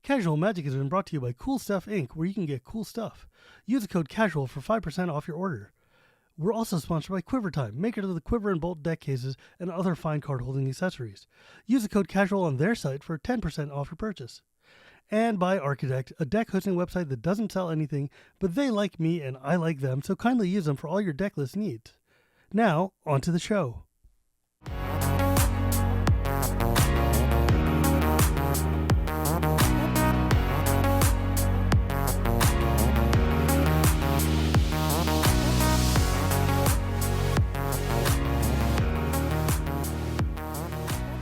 Casual Magic has been brought to you by Cool Stuff Inc., where you can get cool stuff. Use the code CASUAL for 5% off your order. We're also sponsored by Quiver Time, makers of the Quiver and Bolt deck cases and other fine card-holding accessories. Use the code CASUAL on their site for 10% off your purchase. And by Architect, a deck hosting website that doesn't sell anything, but they like me and I like them, so kindly use them for all your deck list needs. Now, on to the show.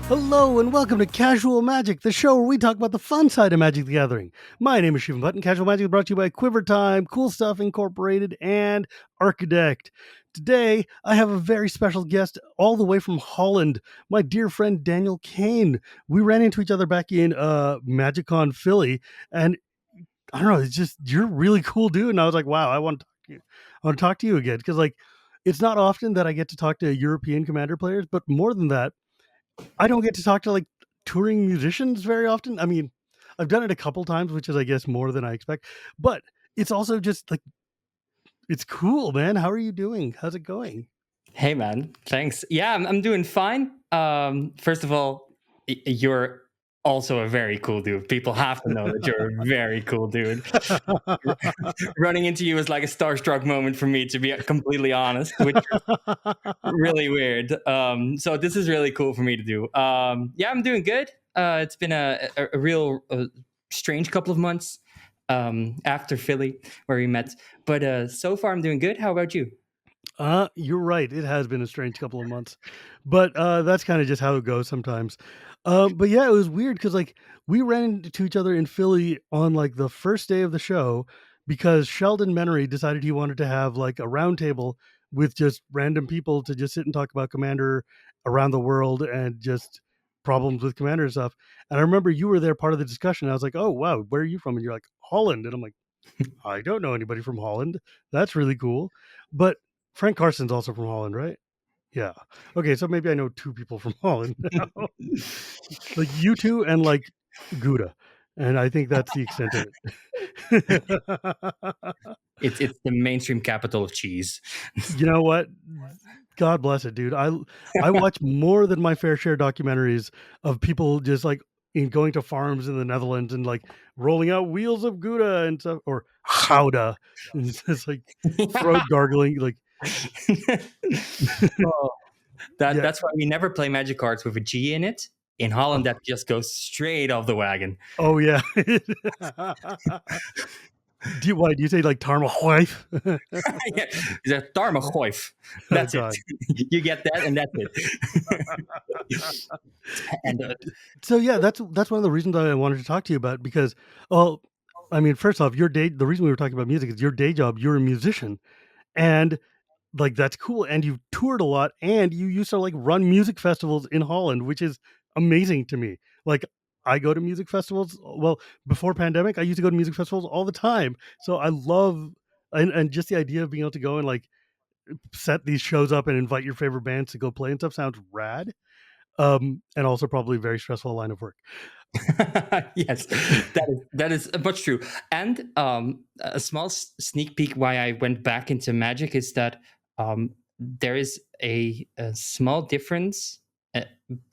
Hello and welcome to Casual Magic, the show where we talk about the fun side of Magic the Gathering. My name is Shivam and Casual Magic is brought to you by Quiver Time, Cool Stuff Incorporated, and Architect. Today, I have a very special guest all the way from Holland, my dear friend Daniel Kane. We ran into each other back in MagicCon Philly, and I don't know, it's just, you're a really cool dude. And I was like, wow, I want to talk to you. I want to talk to you again, because it's not often that I get to talk to European Commander players, but more than that, I don't get to talk to touring musicians very often. I mean, I've done it a couple times, which is, I guess, more than I expect. But it's also just it's cool, man. How are you doing? How's it going? Hey, man. Thanks. Yeah, I'm doing fine. First of all, you're also a very cool dude. People have to know that you're a very cool dude. Running into you is like a starstruck moment for me, to be completely honest, which is really weird. So this is really cool for me to do. Yeah, I'm doing good. It's been a real strange couple of months after Philly, where we met. But so far, I'm doing good. How about you? You're right. It has been a strange couple of months, but that's kind of just how it goes sometimes. But yeah, it was weird because we ran into each other in Philly on the first day of the show because Sheldon Menery decided he wanted to have a roundtable with just random people to just sit and talk about Commander around the world and just problems with Commander and stuff. And I remember you were there part of the discussion. I was like, oh wow, where are you from? And you're like, Holland. And I'm like, I don't know anybody from Holland. That's really cool. But Frank Carson's also from Holland, right? Yeah. Okay, so maybe I know two people from Holland now. You two and Gouda. And I think that's the extent of it. It's the mainstream capital of cheese. You know what? God bless it, dude. I watch more than my fair share documentaries of people just in going to farms in the Netherlands and rolling out wheels of Gouda and stuff, or Gouda, and just throat gargling. That's why we never play Magic cards with a G in it. In Holland, that just goes straight off the wagon. Oh yeah. Do you say Tarmahoif? Yeah, it's a Tarmahoif. That's it. You get that, and that's it. And so yeah, that's one of the reasons I wanted to talk to you about, because, well, I mean, first off, the reason we were talking about music is your day job. You're a musician, and that's cool. And you've toured a lot, and you used to run music festivals in Holland, which is amazing to me. I go to music festivals. Well, before pandemic, I used to go to music festivals all the time. So I love, and just the idea of being able to go and set these shows up and invite your favorite bands to go play and stuff sounds rad. And also probably a very stressful line of work. Yes, that is much true. And a small sneak peek why I went back into Magic is that there is a small difference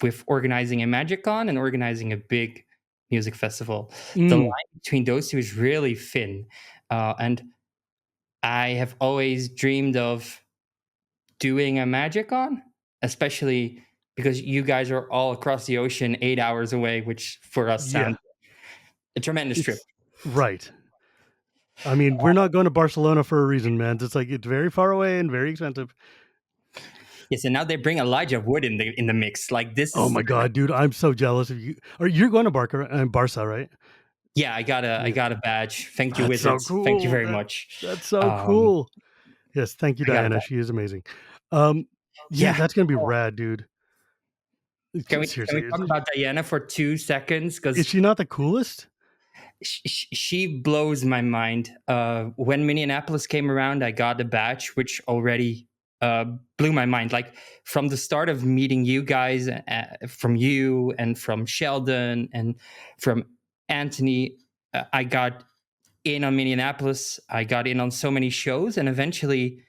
with organizing a MagicCon and organizing a big music festival. The line between those two is really thin. And I have always dreamed of doing a MagicCon, especially because you guys are all across the ocean, 8 hours away, which for us sounds a tremendous trip. Right. I mean, we're not going to Barcelona for a reason, man. It's it's very far away and very expensive. Yes, and now they bring Elijah Wood in the mix. This. Oh my god, dude! I'm so jealous of you. You're going to Barca, right? Yeah, I got a badge. Thank you, That's Wizards. So cool. Thank you very much. That's so cool. Yes, thank you, Diana. She is amazing. Yeah, that's gonna be rad, dude. Can we talk about Diana for 2 seconds? Because is she not the coolest? She blows my mind. When Minneapolis came around, I got a badge, which already blew my mind. From the start of meeting you guys, from you and from Sheldon and from Anthony, I got in on Minneapolis. I got in on so many shows, and eventually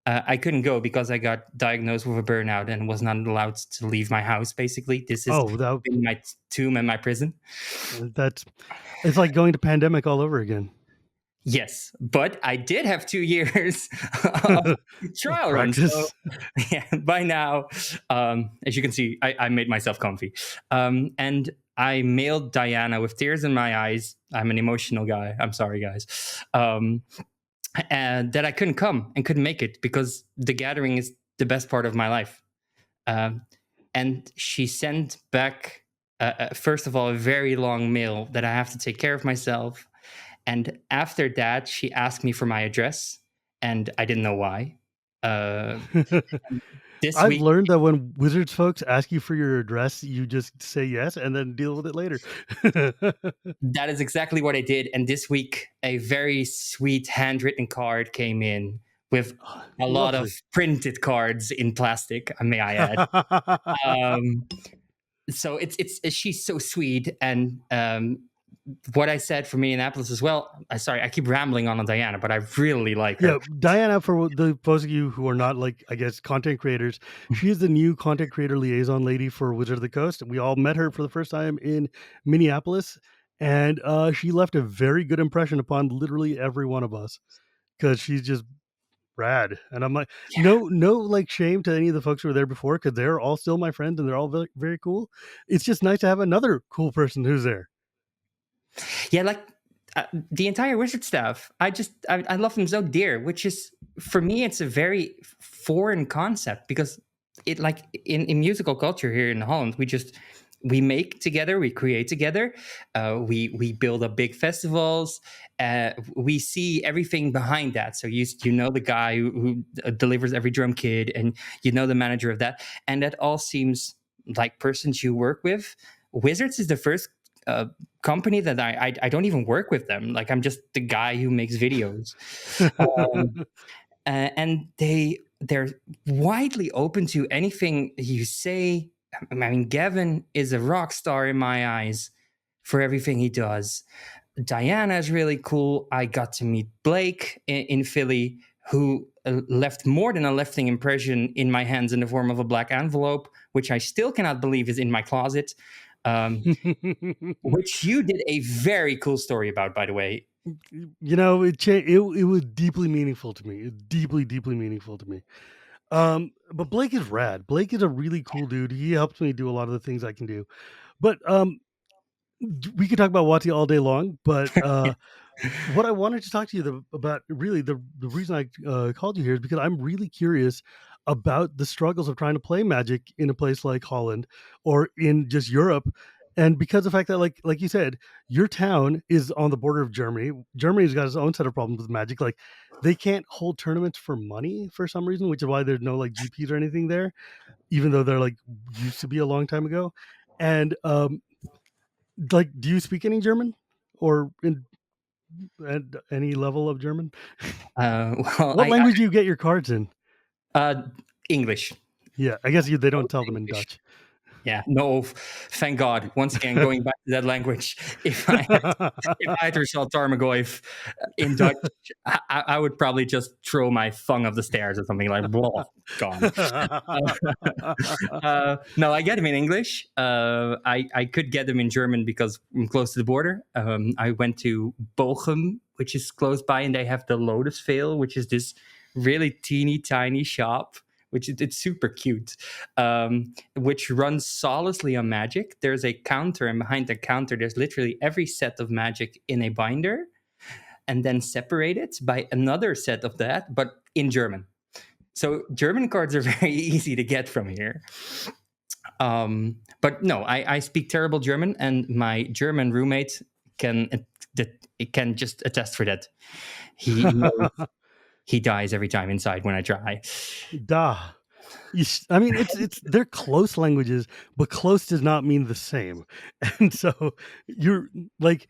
I couldn't go because I got diagnosed with a burnout and was not allowed to leave my house. Basically, this is Oh, that in my tomb and my prison. that's it's like going to pandemic all over again. Yes, but I did have 2 years of Of trial run. So practice. yeah, by now, as you can see, I made myself comfy, and I mailed Diana with tears in my eyes. I'm an emotional guy. I'm sorry, guys. And that I couldn't come and couldn't make it because the gathering is the best part of my life. Um, and she sent back, first of all, a very long mail that I have to take care of myself. And after that, she asked me for my address, and I didn't know why. Uh, this I've week, learned that when Wizards folks ask you for your address, you just say yes and then deal with it later. that is exactly what I did. And this week, a very sweet handwritten card came in with a lot of Lovely. printed cards in plastic, may I add. Um, so it's she's so sweet, and what I said for Minneapolis as well. Sorry, I keep rambling on Diana, but I really like her. Yeah, Diana, for the those of you who are not like, I guess, content creators, she is the new content creator liaison lady for Wizard of the Coast. We all met her for the first time in Minneapolis, and she left a very good impression upon literally every one of us because she's just rad. And I'm like, Yeah, no, like shame to any of the folks who were there before because they're all still my friends and they're all very, very cool. It's just nice to have another cool person who's there. yeah, like the entire wizard staff. I love them so dear, which is for me it's a very foreign concept because it like in musical culture here in Holland we make together, we create together, we build up big festivals, we see everything behind that. So you know the guy who delivers every drum kit, and you know the manager of that, and that all seems like persons you work with. Wizards is the first company that I don't even work with them. Like I'm just the guy who makes videos, um, and they're widely open to anything you say. I mean, Gavin is a rock star in my eyes for everything he does. Diana is really cool. I got to meet Blake in Philly, who left more than a lasting impression in my hands in the form of a black envelope, which I still cannot believe is in my closet. Um, which you did a very cool story about, by the way. You know, it was deeply meaningful to me. Deeply, deeply meaningful to me. But Blake is rad. Blake is a really cool dude. He helps me do a lot of the things I can do. But we could talk about Wati all day long. But what I wanted to talk to you about, really, the reason I called you here is because I'm really curious about the struggles of trying to play Magic in a place like Holland or in just Europe. And because of the fact that, like you said, your town is on the border of Germany. Germany's got its own set of problems with Magic. Like they can't hold tournaments for money for some reason, which is why there's no like GPs or anything there, even though they're like used to be a long time ago. And like, do you speak any German or in at any level of German? Well, What language do you get your cards in? uh, English. Yeah, I guess they don't tell them in English. Dutch. Yeah, no, thank God. Once again, going back to that language, if I had to saw Tarmogoyf in Dutch, I would probably just throw my thumb up the stairs or something like, blah, gone. No, I get them in English. I could get them in German because I'm close to the border. I went to Bochum, which is close by, and they have the Lotus Veil, which is this really teeny tiny shop, which it's super cute, which runs solidly on Magic. There's a counter, and behind the counter, there's literally every set of Magic in a binder, and then separated by another set of that, but in German. So German cards are very easy to get from here. But no, I speak terrible German, and my German roommate can can just attest for that. He knows he dies every time inside when I try. Da. I mean, it's they're close languages, but close does not mean the same. And so you're like,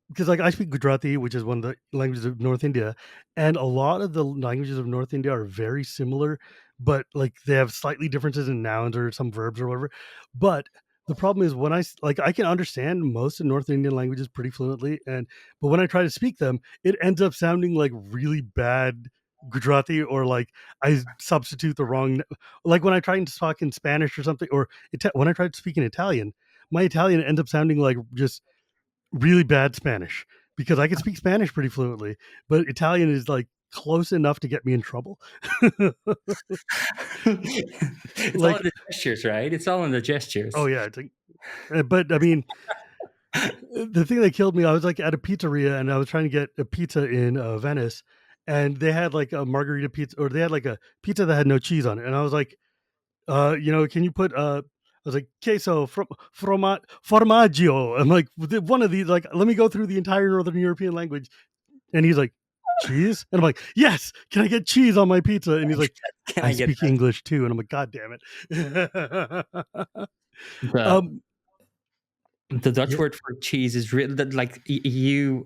because like I speak Gujarati, which is one of the languages of North India, and a lot of the languages of North India are very similar, but like they have slightly differences in nouns or some verbs or whatever. But the problem is when like I can understand most of North Indian languages pretty fluently, but when I try to speak them, it ends up sounding like really bad Gujarati, or like I substitute the wrong. Like when I try to talk in Spanish or something, or when I try to speak in Italian, my Italian ends up sounding like just really bad Spanish, because I can speak Spanish pretty fluently, but Italian is like close enough to get me in trouble. It's all in Like, the gestures, right? It's all in the gestures. oh yeah, it's like, but I mean, the thing that killed me, I was like at a pizzeria and I was trying to get a pizza in Venice, and they had like a margarita pizza, or they had like a pizza that had no cheese on it, and I was like, can you put I was like queso formaggio. I'm like, one of these, like, let me go through the entire Northern European language, and he's like, cheese, and I'm like, yes, can I get cheese on my pizza? And he's like, Can I I get speak English too, and I'm like, god damn it. the um, the Dutch yeah. word for cheese is really like you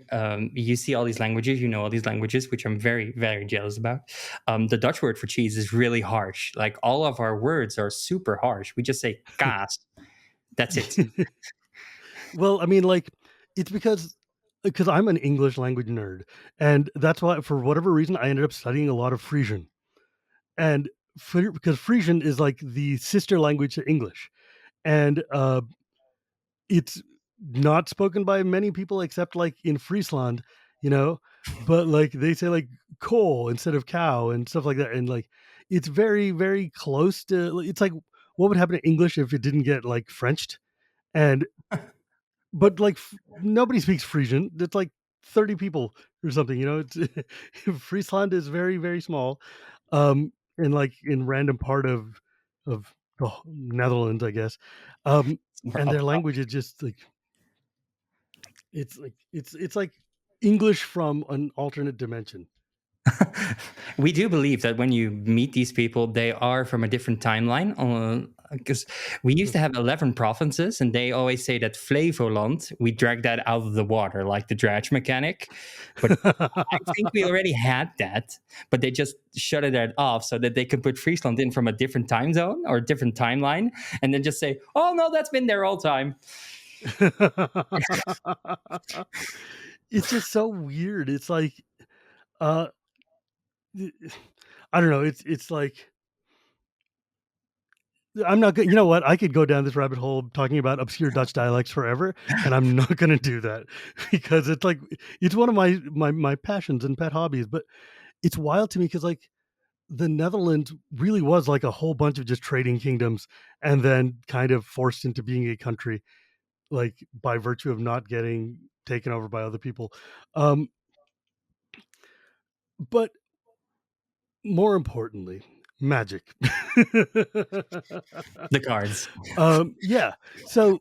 see all these languages, you know all these languages, which I'm very very jealous about. The Dutch word for cheese is really harsh. Like all of our words are super harsh. We just say kaas. That's it. Well, I mean, like, it's because I'm an English language nerd, and that's why, for whatever reason, I ended up studying a lot of Frisian, and because Frisian is like the sister language to English, and it's not spoken by many people except like in Friesland, you know, but like they say like coal instead of cow and stuff like that, and like it's very very close to. It's like what would happen to English if it didn't get like Frenched, and but like nobody speaks Frisian. It's like 30 people or something, you know. It's Friesland is very very small, in like in random part of the Netherlands, I guess. It's more And their up top. language is just like it's like English from an alternate dimension. We do believe that when you meet these people, they are from a different timeline. Because we used to have 11 provinces, and they always say that Flevoland, we dragged that out of the water, like the dredge mechanic. But I think we already had that, but they just shutted that off so that they could put Friesland in from a different time zone or a different timeline, and then just say, "Oh no, that's been there all time." It's just so weird. It's like uh I don't know. It's like I'm not good. You know what? I could go down this rabbit hole talking about obscure Dutch dialects forever, and I'm not going to do that because it's like it's one of my passions and pet hobbies. But it's wild to me because like the Netherlands really was like a whole bunch of just trading kingdoms, and then kind of forced into being a country, like by virtue of not getting taken over by other people. Um, but more importantly, magic. The cards. Yeah. So,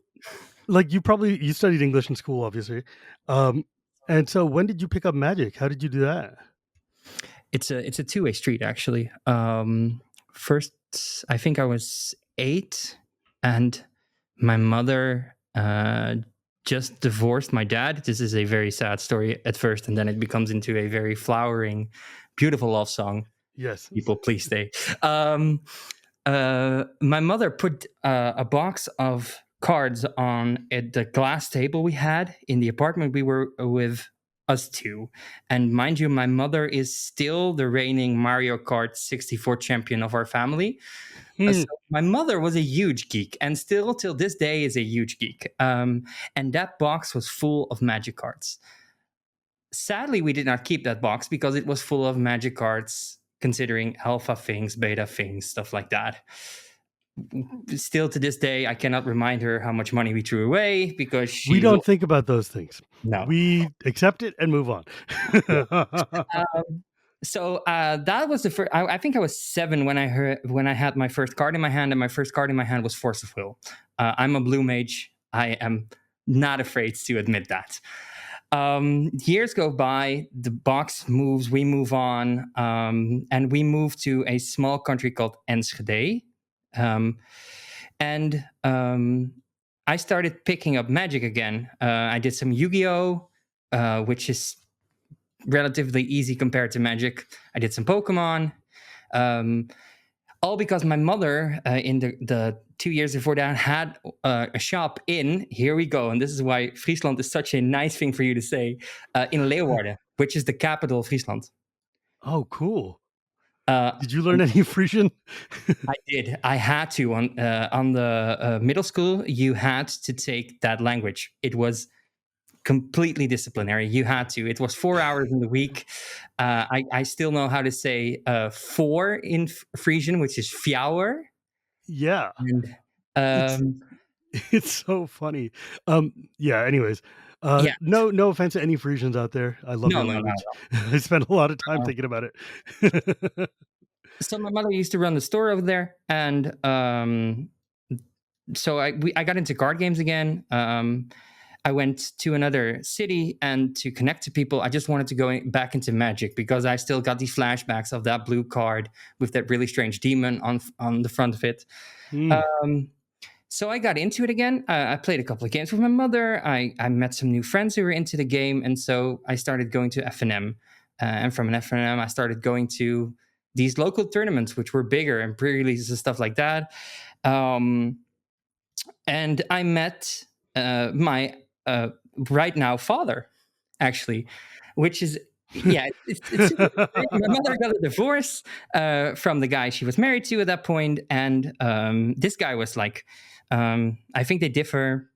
like, you studied English in school, obviously. Um, and so when did you pick up magic? How did you do that? It's a two-way street actually. First, I think I was 8, and my mother just divorced my dad. This is a very sad story at first, and then it becomes into a very flowering, beautiful love song. Yes. People, please stay. My mother put a box of cards on at the glass table we had in the apartment we were with us two. And mind you, my mother is still the reigning Mario Kart 64 champion of our family. So Hmm. my mother was a huge geek, and still till this day is a huge geek. And that box was full of magic cards. Sadly, we did not keep that box because it was full of magic cards, considering alpha things, beta things, stuff like that. Still to this day, I cannot remind her how much money we threw away because We she don't will. think about those things. No. We accept it and move on. Yeah. That was the first. I think I was 7 when I had my first card in my hand, and my first card in my hand was Force of Will. I'm a blue mage. I am not afraid to admit that. Years go by, the box moves, we move on, and we move to a small country called Enschede. Um, and I started picking up magic again. I did some Yu-Gi-Oh, which is relatively easy compared to magic. I did some Pokemon. Um, All because my mother, in the 2 years before that, had a shop in, here we go, and this is why Friesland is such a nice thing for you to say, in Leeuwarden, which is the capital of Friesland. Oh, cool. Uh, Did you learn any Frisian? I did. I had to on the middle school. You had to take that language. It was completely disciplinary. You had to. It was 4 hours in the week. I still know how to say four in Frisian, which is fjouwer. Yeah. And It's um, it's so funny. Yeah, anyways. yeah, No offense to any Frisians out there. I love no, your no, no, language. I spent a lot of time no. thinking about it. So my mother used to run the store over there, and so I got into card games again. I went to another city, and to connect to people, I just wanted to go back into Magic because I still got these flashbacks of that blue card with that really strange demon on the front of it. Mm. Um, so I got into it again. I played a couple of games with my mother. I met some new friends who were into the game, and so I started going to FNM. And from an FNM, I started going to these local tournaments, which were bigger and pre-releases and stuff like that. Um, and I met my right now father, actually, which is yeah, it's super strange. My mother got a divorce from the guy she was married to at that point, and this guy was like, I think they differ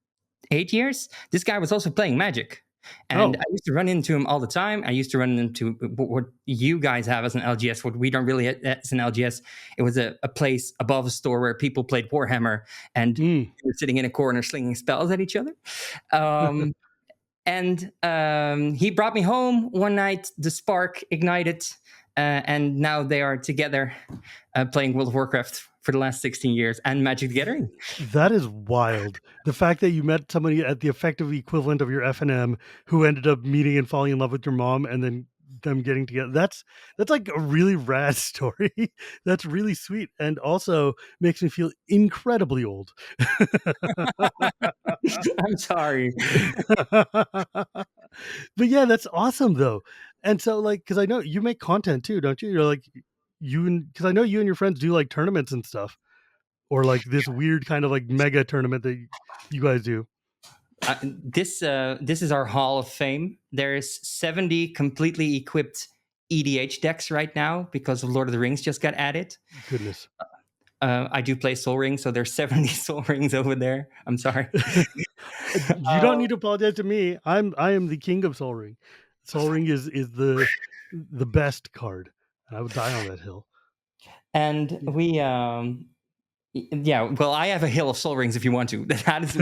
8 years. This guy was also playing Magic. And I Oh. used to run into him all the time. I used to run into what you guys have as an LGS, what we don't really have as an LGS. It was a place above a store where people played Warhammer and Mm. were sitting in a corner slinging spells at each other. Um, and he brought me home one night. The spark ignited, and now they are together playing World of Warcraft for the last 16 years and Magic the Gathering. That is wild. The fact that you met somebody at the effective equivalent of your F&M who ended up meeting and falling in love with your mom and then them getting together. That's like a really rad story. That's really sweet and also makes me feel incredibly old. I'm sorry. But yeah, that's awesome though. And so like cuz I know you make content too, don't you? You're like you and cuz I know you and your friends do like tournaments and stuff or like this weird kind of like mega tournament that you guys do. This is our Hall of Fame. There's 70 completely equipped EDH decks right now because of Lord of the Rings just got added. Goodness. I do play Soul Ring, so there's 70 Soul Rings over there. I'm sorry. You don't need to apologize to me. I am the king of Soul Ring. Soul Ring is the best card. I would die on that hill. And we yeah, well, I have a hill of Soul Rings if you want to. That is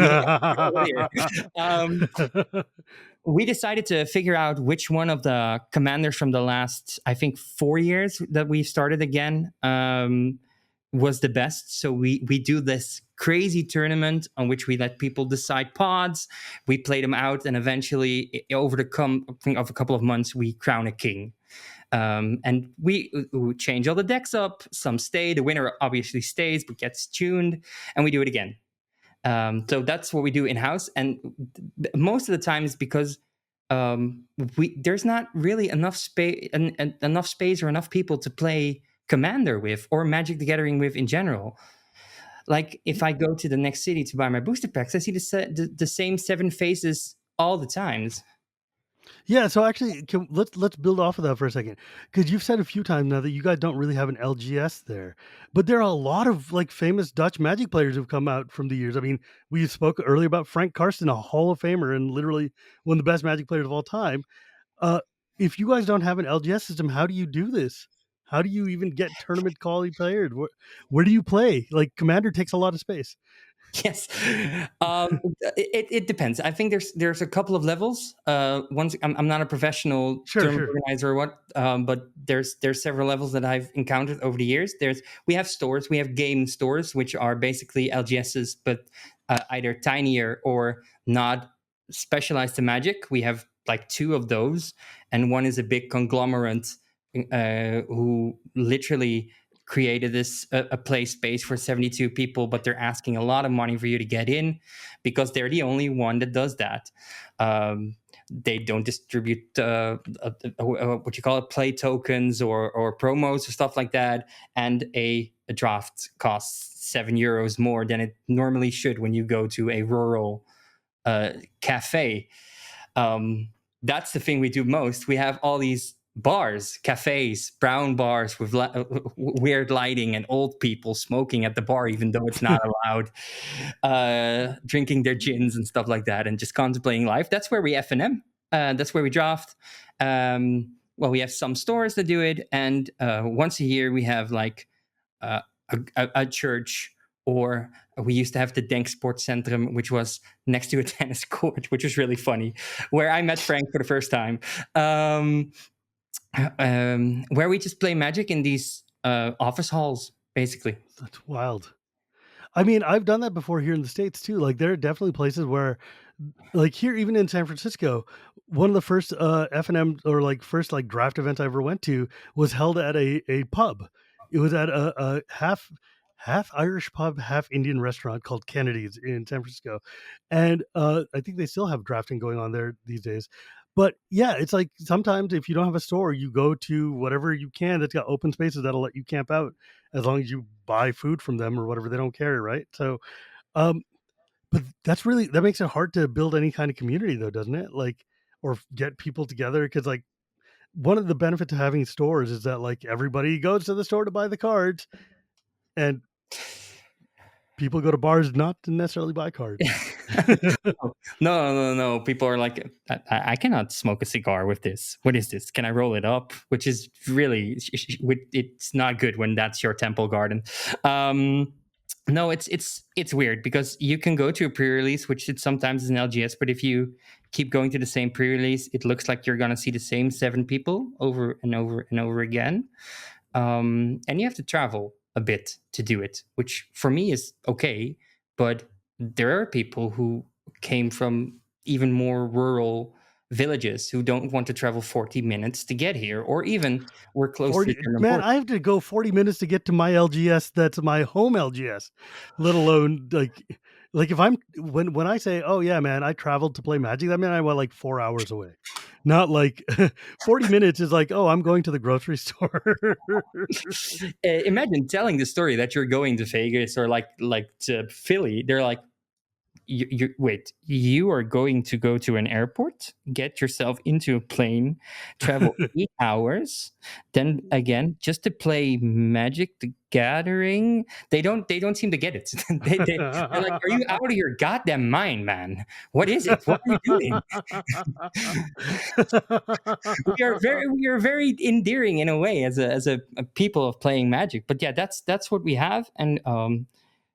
we we decided to figure out which one of the commanders from the last, I think, 4 years that we've started again was the best. So we do this crazy tournament on which we let people decide pods. We play them out, and eventually, over the of a couple of months, we crown a king. And we change all the decks up. Some stay. The winner obviously stays, but gets tuned, and we do it again. So that's what we do in house, and most of the time is because there's not really enough space, enough space or enough people to play Commander with or Magic the Gathering with in general. Like if I go to the next city to buy my booster packs, I see the same 7 faces all the times. Yeah, so actually, let's build off of that for a second, because you've said a few times now that you guys don't really have an LGS there, but there are a lot of like famous Dutch Magic players who've come out from the years. I mean, we spoke earlier about Frank Karsten, a Hall of Famer and literally one of the best Magic players of all time. Uh, if you guys don't have an LGS system, how do you do this? How do you even get tournament quality players? Where do you play? Like Commander takes a lot of space. Yes, it depends. I think there's a couple of levels. Once I'm not a professional Sure, tournament sure. organizer or what, but there's several levels that I've encountered over the years. We have stores, we have game stores, which are basically LGSs, but either tinier or not specialized to Magic. We have like two of those, and one is a big conglomerate who literally created this a play space for 72 people, but they're asking a lot of money for you to get in because they're the only one that does that. they don't distribute what you call it, play tokens or promos or stuff like that. And a draft costs €7 more than it normally should when you go to a rural cafe. um, that's the thing we do most. We have all these bars, cafes, brown bars with weird lighting and old people smoking at the bar, even though it's not allowed, drinking their gins and stuff like that, and just contemplating life. That's where we F&M. That's where we draft. Well, we have some stores that do it, and once a year we have like uh, a church, or we used to have the Denk Sportcentrum, which was next to a tennis court, which was really funny, where I met Frank for the first time, where we just play Magic in these office halls, basically. That's wild. I mean, I've done that before here in the States too. Like there are definitely places where, like here, even in San Francisco, one of the first F&M or like first like draft events I ever went to was held at a pub. It was at a half Irish pub, half Indian restaurant called Kennedy's in San Francisco. And I think they still have drafting going on there these days. But yeah, it's like sometimes if you don't have a store, you go to whatever you can that's got open spaces that'll let you camp out as long as you buy food from them or whatever. They don't carry, right? So um but that makes it hard to build any kind of community though, doesn't it? Like, or get people together, because like one of the benefits of having stores is that like everybody goes to the store to buy the cards, and people go to bars not to necessarily buy cards. No. People are like, I cannot smoke a cigar with this. What is this? Can I roll it up? Which is really, it's not good when that's your temple garden. No, it's weird because you can go to a pre-release, which it sometimes is an LGS, but if you keep going to the same pre-release, it looks like you're gonna see the same 7 people over and over and over again. And you have to travel a bit to do it, which for me is okay. But there are people who came from even more rural villages who don't want to travel 40 minutes to get here, or even we're close to the 40 German man, border. I have to go 40 minutes to get to my LGS that's my home LGS, let alone like if I'm when I say, "Oh yeah, man, I traveled to play Magic," that meant I went like 4 hours away. Not like 40 minutes is like, "Oh, I'm going to the grocery store." Imagine telling the story that you're going to Vegas or like to Philly. They're like, you wait, you are going to go to an airport, get yourself into a plane, travel 8 hours, then again just to play Magic the Gathering. They don't seem to get it. They're like, are you out of your goddamn mind, man? What is it? What are you doing? We are very endearing in a way as a people of playing Magic. But yeah, that's what we have. And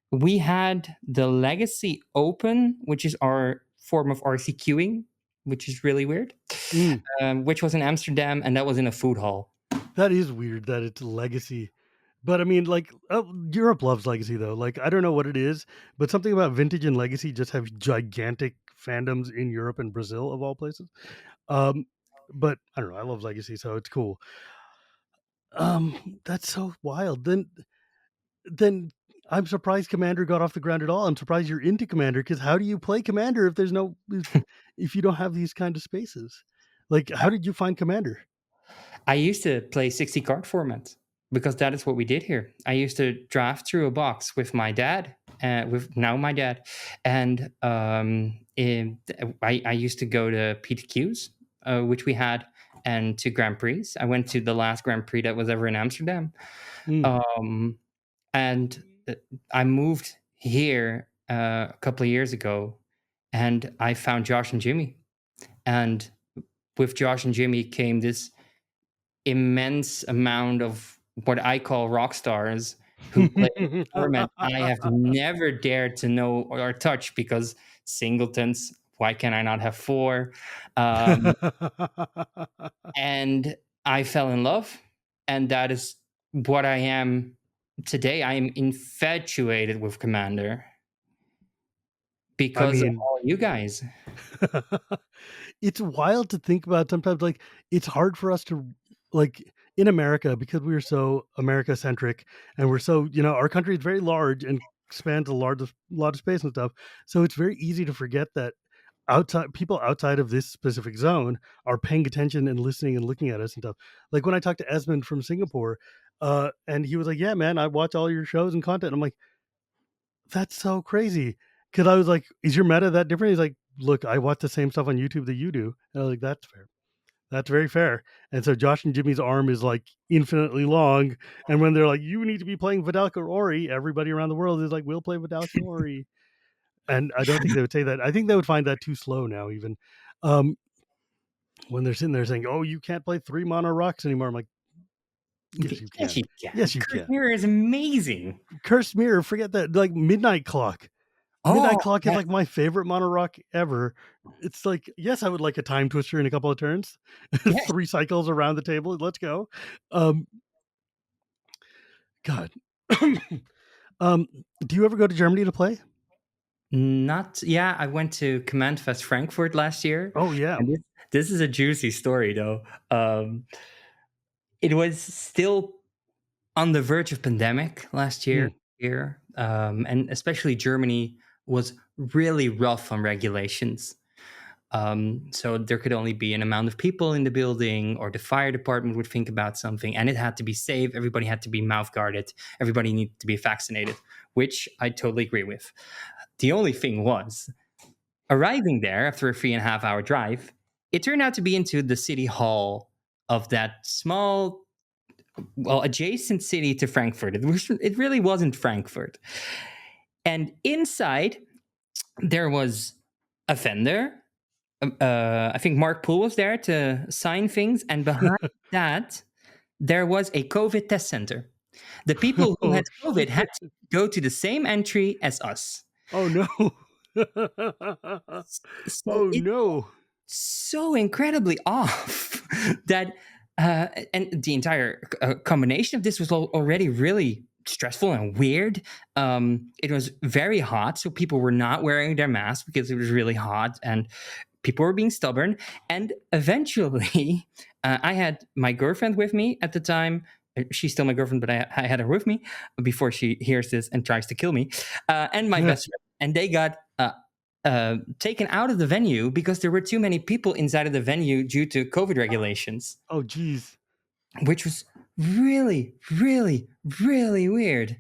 we had the Legacy Open, which is our form of RCQing, which is really weird, Mm, which was in Amsterdam, and that was in a food hall. that is weird that it's legacy. But I mean, like, Europe loves legacy though. Like, I don't know what it is, but something about vintage and legacy just have gigantic fandoms in Europe and Brazil of all places. Um, but I don't know. I love legacy, so it's cool. That's so wild. Then I'm surprised Commander got off the ground at all. I'm surprised you're into Commander, because how do you play Commander if there's no if you don't have these kind of spaces? Like, how did you find Commander? I used to play 60 card format because that is what we did here. I used to draft through a box with my dad, with now my dad, and I used to go to PTQs, which we had, and to Grand Prix. I went to the last Grand Prix that was ever in Amsterdam. Mm. Um, and I moved here a couple of years ago, and I found Josh and Jimmy, and with Josh and Jimmy came this immense amount of what I call rock stars who play a format I have never dared to know or touch because singletons. Why can I not have four? Um, and I fell in love, and that is what I am today. I am infatuated with Commander I because of mean, all you guys. it's wild to think about sometimes. Like, it's hard for us to, like, in America, because we're so America centric, and we're so, our country is very large and spans a lot of space and stuff. So it's very easy to forget that people outside of this specific zone are paying attention and listening and looking at us and stuff. Like when I talked to Esmond from Singapore, and he was like, "Yeah, man, I watch all your shows and content." I'm like, "That's so crazy," because I was like, "Is your meta that different?" He's like, "Look, I watch the same stuff on YouTube that you do." And I was like, "That's fair. That's very fair." And so Josh and Jimmy's arm is like infinitely long. And when they're like, "You need to be playing Vidalca or Ori," everybody around the world is like, "We'll play Vidalca or Ori." And I don't think they would say that. I think they would find that too slow now, even. Um, when they're sitting there saying, "Oh, you can't play 3 mono rocks anymore." I'm like, "Yes, you Yes, can. you can. Yes, you Curse can." Mirror is amazing. Cursed Mirror, forget that. Like Midnight Clock. Midnight Oh, Clock is yes, like my favorite mono rock ever. It's like, yes, I would like a time twister in a couple of turns, yes. 3 cycles around the table. Let's go. Um, God. um, do you ever go to Germany to play? Not, yeah, I went to COMMANDFEST Frankfurt last year, Oh yeah. and this is a juicy story though. It was still on the verge of pandemic last Mm. year, and especially Germany was really rough on regulations. So there could only be an amount of people in the building, or the fire department would think about something, and it had to be safe. Everybody had to be mouth guarded. Everybody needed to be vaccinated, which I totally agree with. The only thing was, arriving there after a 3.5 hour drive, it turned out to be into the city hall of that small, well, adjacent city to Frankfurt. It really wasn't Frankfurt. And inside, there was a vendor. I think Mark Poole was there to sign things. And behind that, there was a COVID test center. The people who Oh had COVID shit. had to go to the same entry as us. Oh no. So Oh it no. so incredibly off that and the entire combination of this was already really stressful and weird. It was very hot, so people were not wearing their masks because it was really hot, and people were being stubborn. And eventually, I had my girlfriend with me at the time. She's still my girlfriend, but I had her with me before she hears this and tries to kill me. And my best friend, and they got taken out of the venue because there were too many people inside of the venue due to COVID regulations, Oh geez. which was really, really, really weird.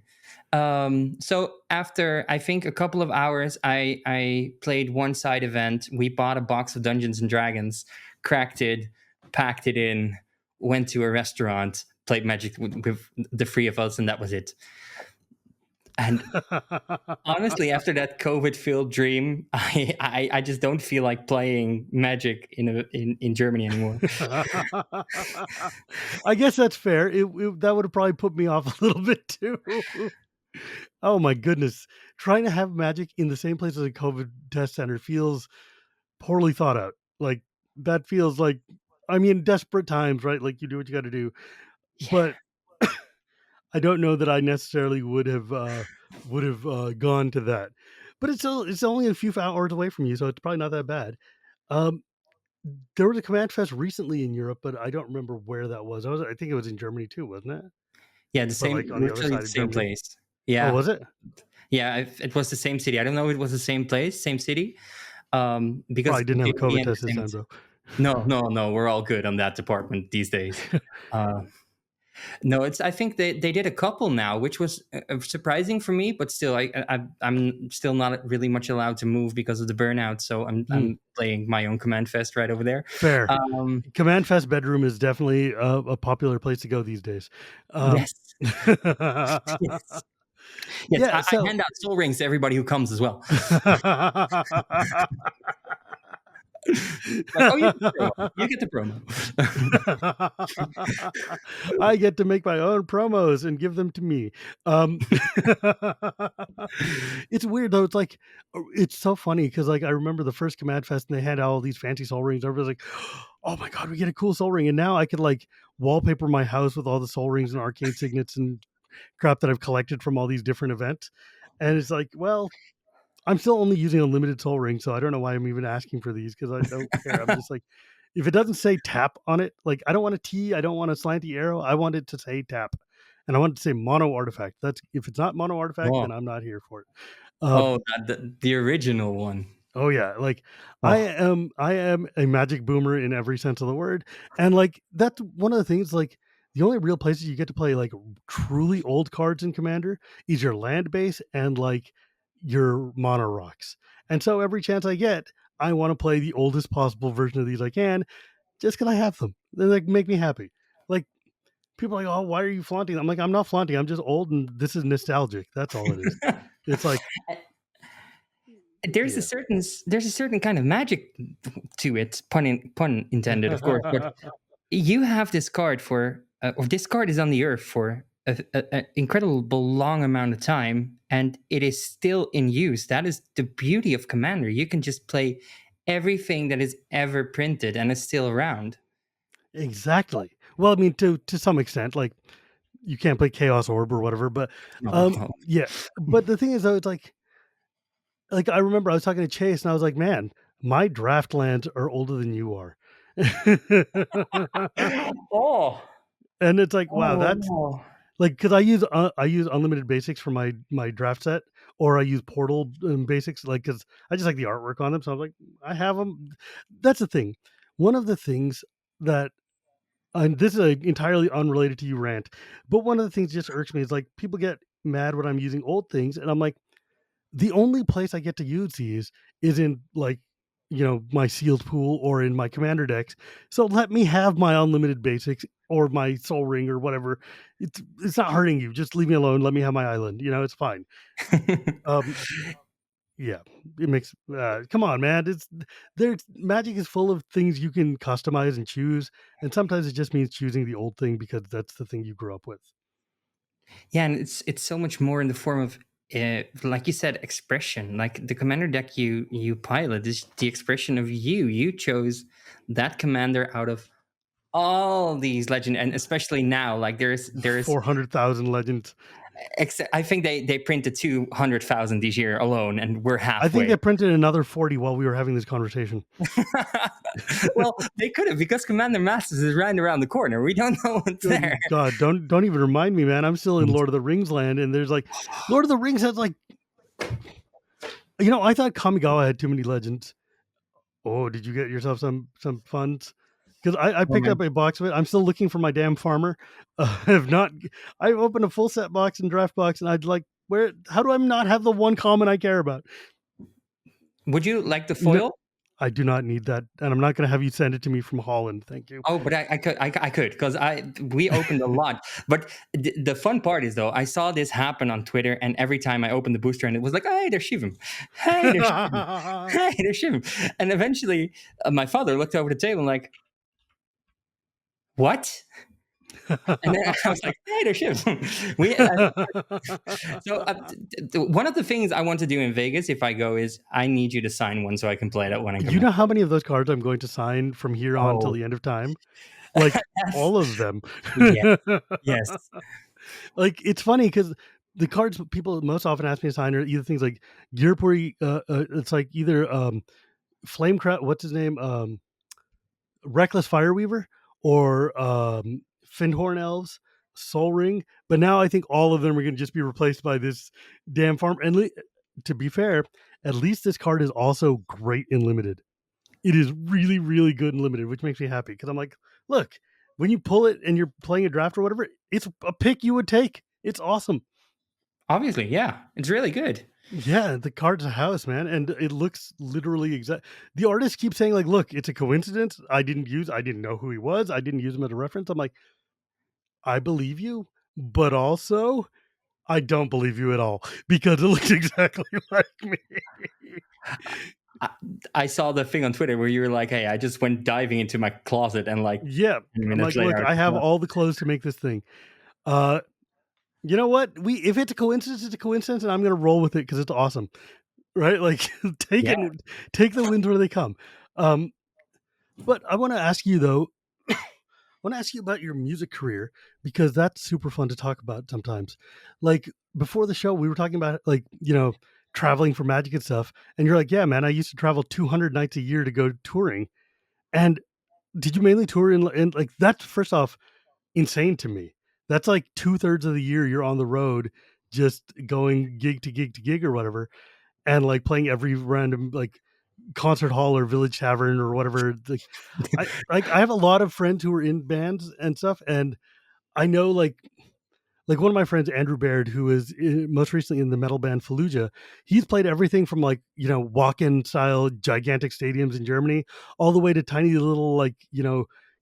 So after I think a couple of hours, I played one side event. We bought a box of Dungeons and Dragons, cracked it, packed it in, went to a restaurant, played Magic with the three of us, and that was it. And honestly, after that COVID-filled dream, I just don't feel like playing Magic in Germany anymore. I guess that's fair. That would have probably put me off a little bit too. Oh my goodness. Trying to have magic in the same place as a COVID test center feels poorly thought out. Like that feels like, I mean, desperate times, right? Like you do what you got to do. Yeah, But I don't know that I necessarily would have gone to that. But it's only a few hours away from you, so it's probably not that bad. Um, there was a Command Fest recently in Europe, but I don't remember where that was. I think it was in Germany too, wasn't it? yeah, the But same, like on the other literally side the of same Germany. place. Oh, Yeah, was it? yeah, it was the same city. I don't know if it was the same place, same city, because Probably didn't have they a were the COVID test this time, entertainment. bro. No, no, no, we're all good on that department these days. Uh, no, it's. I think they did a couple now, which was surprising for me. But still, I'm still not really much allowed to move because of the burnout. So Hmm, I'm playing my own Command Fest right over there. fair. Um, Command Fest bedroom is definitely a popular place to go these days. yes, yes, yes. Yeah, I so hand out soul rings to everybody who comes as well. Like, oh, you get the promo. You get the promo. I get to make my own promos and give them to me. It's weird though. It's like it's so funny because like I remember the first Command Fest and they had all these fancy soul rings. Everybody's like, "Oh my god, we get a cool soul ring!" And now I could like wallpaper my house with all the soul rings and arcane signets and crap that I've collected from all these different events. And it's like, well, I'm still only using a limited soul ring, so I don't know why I'm even asking for these because I don't care. I'm just like, if it doesn't say tap on it, like I don't want a T, I don't want a slanty arrow. I want it to say tap, and I want it to say mono artifact. That's if it's not mono artifact, Oh, then I'm not here for it. Um, oh, the original one. Oh yeah, like Oh, I am a magic boomer in every sense of the word, and like that's one of the things. Like the only real places you get to play like truly old cards in Commander is your land base and like your mono rocks. And so every chance I get, I want to play the oldest possible version of these I can, just because I have them. They like make me happy. Like people are like, oh, why are you flaunting? I'm like, I'm not flaunting. I'm just old, and this is nostalgic. That's all it is. It's like, there's a yeah. certain kind of magic to it, pun intended, of course. But you have this card for, or this card is on the earth for a incredible long amount of time, and it is still in use. That is the beauty of Commander. You can just play everything that is ever printed and is still around. Exactly. Well, I mean, to some extent, like you can't play Chaos Orb or whatever, but No. yeah. But the thing is, though, it's like I remember I was talking to Chase, and I was like, man, my draft lands are older than you are, Oh, and it's like, wow, oh that's no. like because I use unlimited basics for my draft set, or I use portal basics, like because I just like the artwork on them. So I'm like, I have them. That's the thing. One of the things that and this is a entirely unrelated to you rant, but one of the things just irks me is like people get mad when I'm using old things, and I'm like, the only place I get to use these is in like, my sealed pool or in my commander decks. So let me have my unlimited basics or my soul ring or whatever. It's not hurting you. Just leave me alone. Let me have my island. It's fine. Um, yeah, it makes come on, man. There's magic is full of things you can customize and choose, and sometimes it just means choosing the old thing because that's the thing you grew up with. Yeah, and it's so much more in the form of, like you said, expression. Like the commander deck you pilot is the expression of you. You chose that commander out of all these legend, and especially now, like there's 400,000 legends. I think they printed 200,000 this year alone, and we're I think they halfway. printed another 40 while we were having this conversation. Well, they could have, because Commander Masters is right around the corner. We don't know what's there. God, don't even remind me, man. I'm still in Lord of the Rings land, and there's like Lord of the Rings has like, I thought Kamigawa had too many legends. Oh, did you get yourself some funds? Because I Oh picked my. up a box of it. I'm still looking for my damn farmer. I have not. I opened a full set box and draft box, and I'd like, where? How do I not have the one common I care about? Would you like the No, foil? I do not need that, and I'm not going to have you send it to me from Holland. Thank you. Oh, but I could, because we opened a lot. But the fun part is, though, I saw this happen on Twitter, and every time I opened the booster, and it was like, hey, there's Shivam, hey, there's Shivam, hey, there's Shivam, and eventually my father looked over the table and like, what? And then I was like, hey, there's Shivam. So one of the things I want to do in Vegas if I go is I need you to sign one so I can play that when I come You back. know how many of those cards I'm going to sign from here on till Oh, the end of time? Like yes, all of them. yes, yes. Like it's funny because the cards people most often ask me to sign are either things like Gearpuri, it's like either Flamecraft, what's his name? Reckless Fireweaver or Findhorn Elves, Soul Ring. But now I think all of them are going to just be replaced by this damn farm. And to be fair, at least this card is also great in limited. It is really, really good in limited, which makes me happy because I'm like, look, when you pull it and you're playing a draft or whatever, it's a pick you would take. It's awesome. Obviously, yeah, it's really good. Yeah, the card's a house, man, and it looks literally exact. The artist keeps saying like, "Look, it's a coincidence. I didn't know who he was. I didn't use him as a reference." I'm like, I believe you, but also I don't believe you at all because it looks exactly like me. I, I saw the thing on Twitter where you were like, "Hey, I just went diving into my closet, and like Yeah, 10 I'm minutes like, later, look, I I have was all the clothes to make this thing. Uh, you know what? We if it's a coincidence, it's a coincidence, and I'm gonna roll with it because it's awesome, right? Like, take yeah, it, take the wins where they come. Um, but I want to ask you though. I want to ask you about your music career because that's super fun to talk about sometimes. Like before the show, we were talking about like traveling for magic and stuff, and you're like, "Yeah, man, I used to travel 200 nights a year to go touring." And did you mainly tour in like that's first off insane to me. That's like 2/3 of the year you're on the road, just going gig to gig to gig or whatever, and like playing every random like. concert hall or village tavern or whatever. I have a lot of friends who are in bands and stuff, and I know like one of my friends, Andrew Baird, who is most recently in the metal band Fallujah. He's played everything from like walk-in style gigantic stadiums in Germany, all the way to tiny little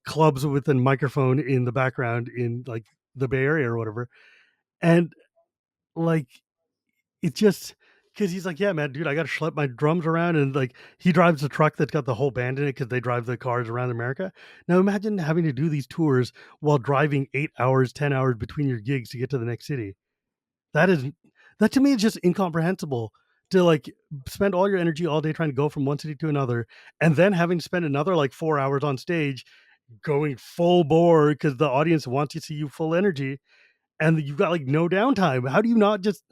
clubs with a microphone in the background in like the Bay Area or whatever. And like it just because he's like, yeah, man, dude, I got to schlep my drums around, and like he drives the truck that's got the whole band in it because they drive the cars around America. Now imagine having to do these tours while driving 8 hours, 10 hours between your gigs to get to the next city. That is that to me is just incomprehensible to like spend all your energy all day trying to go from one city to another, and then having to spend another like 4 hours on stage going full bore because the audience wants to see you full energy, and you've got like no downtime. How do you not just?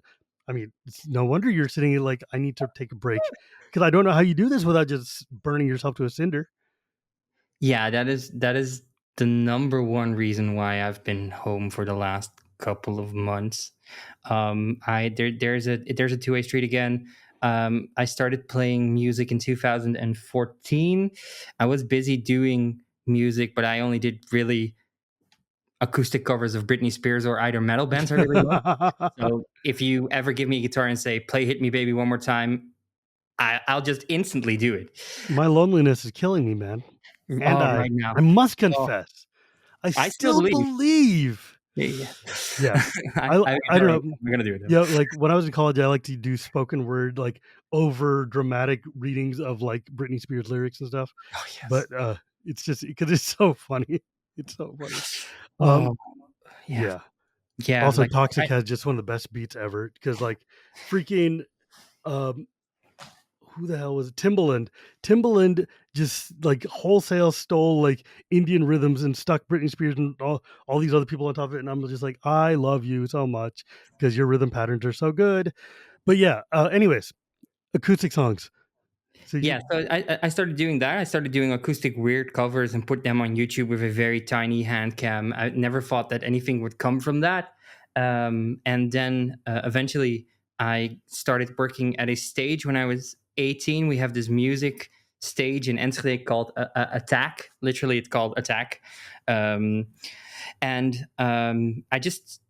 I mean, it's no wonder you're sitting like, I need to take a break because I don't know how you do this without just burning yourself to a cinder. Yeah, that is the number one reason why I've been home for the last couple of months. I there's a two-way street again. I started playing music in 2014. I was busy doing music, but I only did really acoustic covers of Britney Spears or either metal bands I really love. So if you ever give me a guitar and say, "Play Hit Me Baby one more time," I'll just instantly do it. My loneliness is killing me, man. And Oh, I right now. I must Oh, confess, I I still still believe. believe. Yeah, yeah. Yeah. I All don't right, know. we're gonna do it Yeah, though. like when I was in college, I like to do spoken word, like over dramatic readings of like Britney Spears lyrics and stuff. Oh, But yes. it's just because it's so funny. It's so funny. Um, Oh, yeah. yeah. Yeah, Also, like, Toxic I has just one of the best beats ever because like freaking um who the hell was it? Timbaland? Timbaland just like wholesale stole like Indian rhythms and stuck Britney Spears and all these other people on top of it. And I'm just like, I love you so much because your rhythm patterns are so good. But yeah, anyways, acoustic songs. So you yeah, so I started doing that. I started doing acoustic weird covers and put them on YouTube with a very tiny hand cam. I never thought that anything would come from that. And then eventually I started working at a stage when I was 18. We have this music stage in Enschede called Attack. Literally, it's called Attack. Um, and I just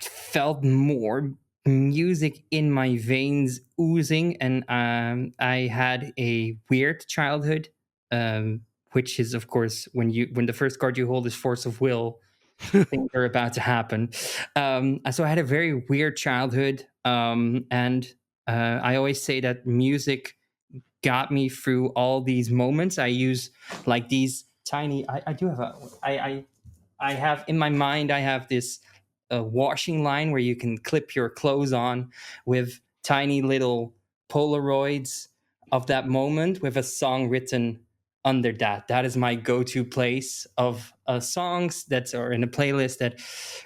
felt more music in my veins oozing, and I had a weird childhood, which is of course when the first card you hold is force of will, things are about to happen. So I had a very weird childhood, and I always say that music got me through all these moments. I use like these tiny. I do have a. I have in my mind, I have this washing line where you can clip your clothes on with tiny little Polaroids of that moment with a song written under that. That is my go-to place of songs that are in a playlist that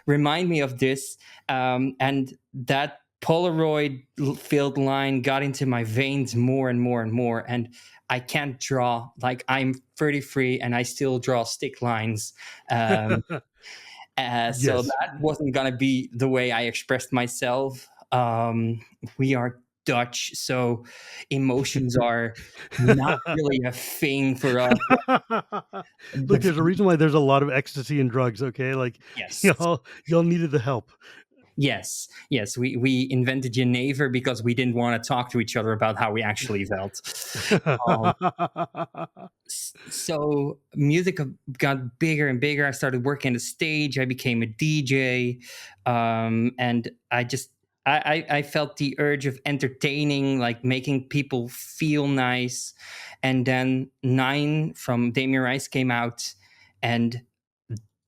remind me of this. And that Polaroid filled line got into my veins more and more and more. And I can't draw, like I'm 33 and I still draw stick lines. Um, so yes. that wasn't gonna be the way I expressed myself. We are Dutch, so emotions are not really a thing for us. Look, there's a reason why there's a lot of ecstasy and drugs. Okay, like Yes, y'all needed the help. yes, yes. We invented Geneva because we didn't want to talk to each other about how we actually felt. Um, so music got bigger and bigger. I started working the stage. I became a DJ, and I felt the urge of entertaining, like making people feel nice. And then Nine from Damien Rice came out, and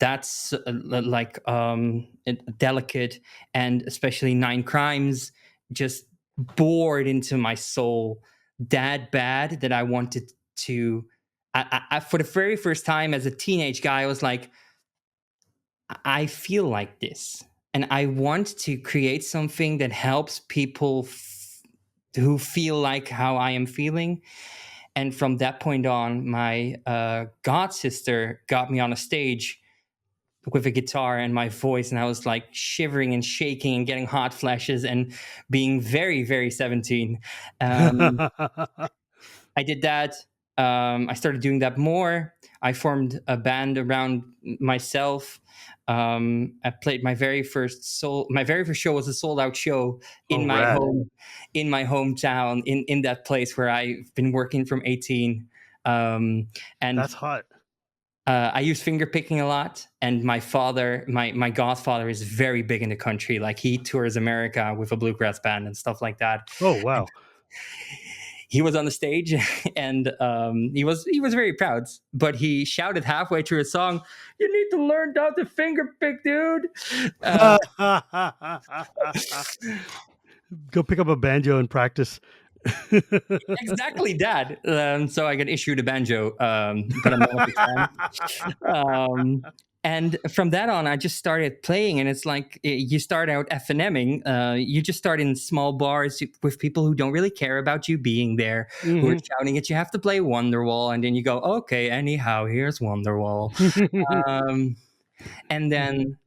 that's like delicate, and especially Nine Crimes just bored into my soul that bad that I wanted to. For the very first time as a teenage guy, I was like, I feel like this, and I want to create something that helps people who feel like how I am feeling. And from that point on, my god sister got me on a stage with a guitar and my voice, and I was like shivering and shaking and getting hot flashes and being very, very 17. Um, I did that. I started doing that more. I formed a band around myself. I played my very first show was a sold out show Oh, in my rad. home, in my hometown, in that place where I've been working from 18. And That's hot. I use finger picking a lot, and my father, my godfather, is very big in the country. Like he tours America with a bluegrass band and stuff like that. Oh, wow. He was on the stage, and he was very proud. But he shouted halfway through a song, "You need to learn how to finger pick, dude." Go pick up a banjo and practice. Exactly that. So I got issued a banjo, but I'm not a big fan. And from that on, I just started playing, and it's like you start out FNMing. You just start in small bars with people who don't really care about you being there, who are Mhm. shouting that you have to play Wonderwall, and then you go, okay, anyhow, here's Wonderwall. Um, and then